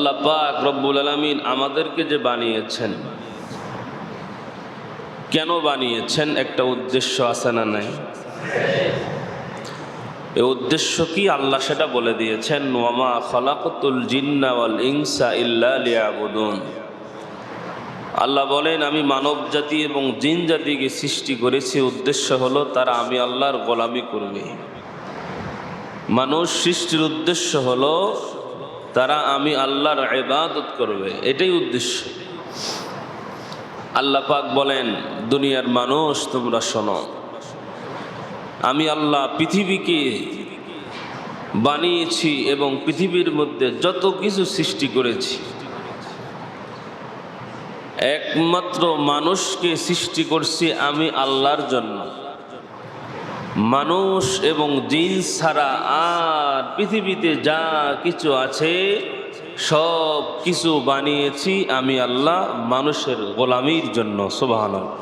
আল্লাহ পাক রব্বুল আলামিন আমাদেরকে যে বানিয়েছেন, কেন বানিয়েছেন? একটা উদ্দেশ্য আছে না নাই? এই উদ্দেশ্য কি আল্লাহ সেটা বলে দিয়েছেন, ওয়ামা খালাকতুল জিন্না ওয়াল ইনসা ইল্লা লিয়াবুদুন। আল্লাহ বলেন, আমি মানব জাতি এবং জিন জাতিকে সৃষ্টি করেছি, উদ্দেশ্য হলো তারা আমি আল্লাহর গোলামি করবে। মানুষ সৃষ্টির উদ্দেশ্য হলো তারা আমি আল্লাহর ইবাদত করবে, এটাই উদ্দেশ্য। আল্লাহ পাক বলেন, দুনিয়ার মানুষ তোমরা শোনো, আমি আল্লাহ পৃথিবীকে বানিয়েছি এবং পৃথিবীর মধ্যে যত কিছু সৃষ্টি করেছি, একমাত্র মানুষকে সৃষ্টি করছি আমি আল্লাহর জন্য। মানুষ এবং জিন ছাড়া আর পৃথিবীতে যা কিছু আছে সব কিছু বানিয়েছি আমি আল্লাহ মানুষের গোলামির জন্য। সুবহানাল্লাহ।